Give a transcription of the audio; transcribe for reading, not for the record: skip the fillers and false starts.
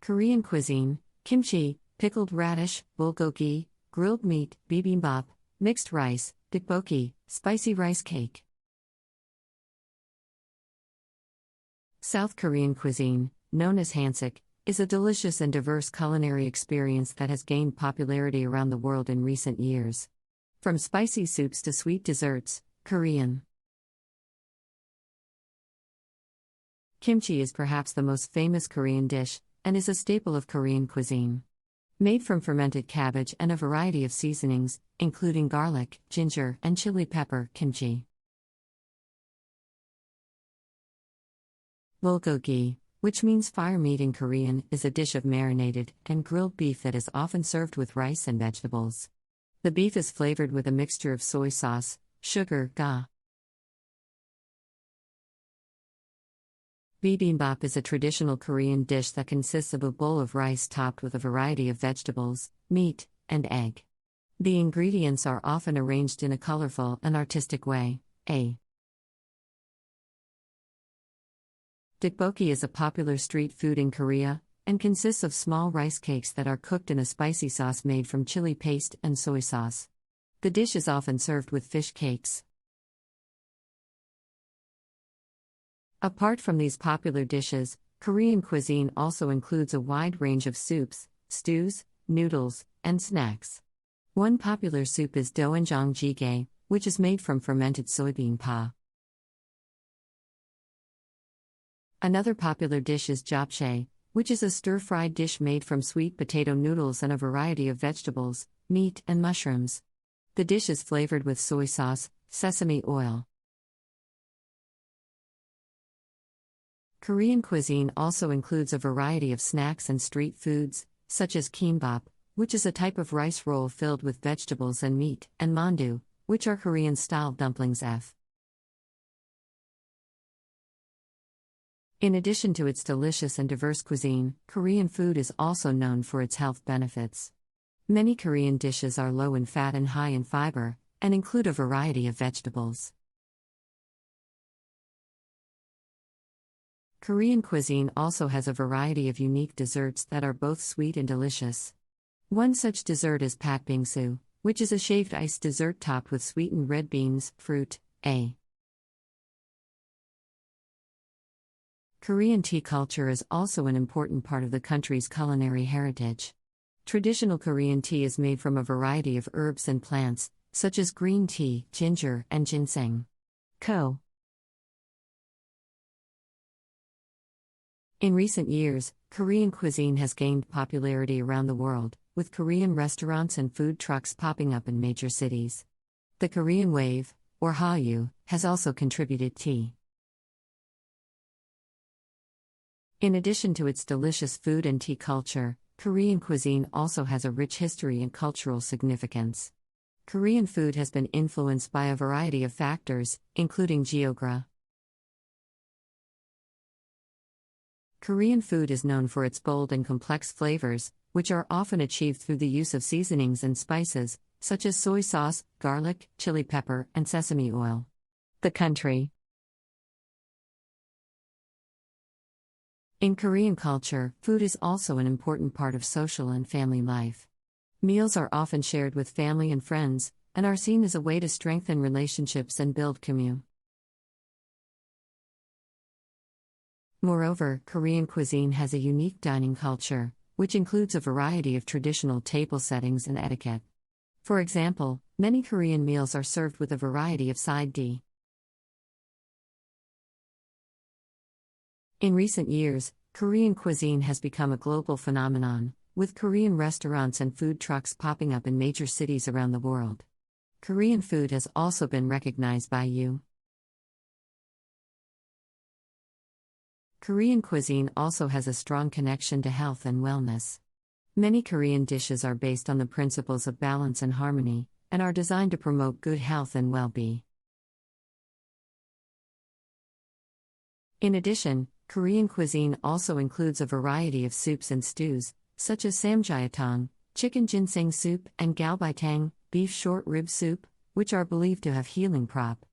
Korean cuisine: kimchi, pickled radish, bulgogi, grilled meat, bibimbap, mixed rice, tteokbokki, spicy rice cake. South Korean cuisine, known as hansik, is a delicious and diverse culinary experience that has gained popularity around the world in recent years. From spicy soups to sweet desserts, Korean kimchi is perhaps the most famous Korean dish, and is a staple of Korean cuisine. Made from fermented cabbage and a variety of seasonings, including garlic, ginger, and chili pepper, kimchi. Bulgogi, which means fire meat in Korean, is a dish of marinated and grilled beef that is often served with rice and vegetables. The beef is flavored with a mixture of soy sauce, sugar, ga. Bibimbap is a traditional Korean dish that consists of a bowl of rice topped with a variety of vegetables, meat, and egg. The ingredients are often arranged in a colorful and artistic way. Tteokbokki is a popular street food in Korea, and consists of small rice cakes that are cooked in a spicy sauce made from chili paste and soy sauce. The dish is often served with fish cakes. Apart from these popular dishes, Korean cuisine also includes a wide range of soups, stews, noodles, and snacks. One popular soup is doenjang jjigae, which is made from fermented soybean pa. Another popular dish is japchae, which is a stir-fried dish made from sweet potato noodles and a variety of vegetables, meat, and mushrooms. The dish is flavored with soy sauce, sesame oil. Korean cuisine also includes a variety of snacks and street foods, such as kimbap, which is a type of rice roll filled with vegetables and meat, and mandu, which are Korean-style dumplings. In addition to its delicious and diverse cuisine, Korean food is also known for its health benefits. Many Korean dishes are low in fat and high in fiber, and include a variety of vegetables. Korean cuisine also has a variety of unique desserts that are both sweet and delicious. One such dessert is patbingsu, which is a shaved ice dessert topped with sweetened red beans, fruit. Korean tea culture is also an important part of the country's culinary heritage. Traditional Korean tea is made from a variety of herbs and plants, such as green tea, ginger, and ginseng. In recent years, Korean cuisine has gained popularity around the world, with Korean restaurants and food trucks popping up in major cities. The Korean wave, or Hallyu, has also contributed tea. In addition to its delicious food and tea culture, Korean cuisine also has a rich history and cultural significance. Korean food has been influenced by a variety of factors, including geography. Korean food is known for its bold and complex flavors, which are often achieved through the use of seasonings and spices, such as soy sauce, garlic, chili pepper, and sesame oil. The country. In Korean culture, food is also an important part of social and family life. Meals are often shared with family and friends, and are seen as a way to strengthen relationships and build community. Moreover, Korean cuisine has a unique dining culture, which includes a variety of traditional table settings and etiquette. For example, many Korean meals are served with a variety of side dishes. In recent years, Korean cuisine has become a global phenomenon, with Korean restaurants and food trucks popping up in major cities around the world. Korean food has also been recognized by UN. Korean cuisine also has a strong connection to health and wellness. Many Korean dishes are based on the principles of balance and harmony, and are designed to promote good health and well-being. In addition, Korean cuisine also includes a variety of soups and stews, such as samjjatang, chicken ginseng soup, and galbaetang, beef short rib soup, which are believed to have healing properties.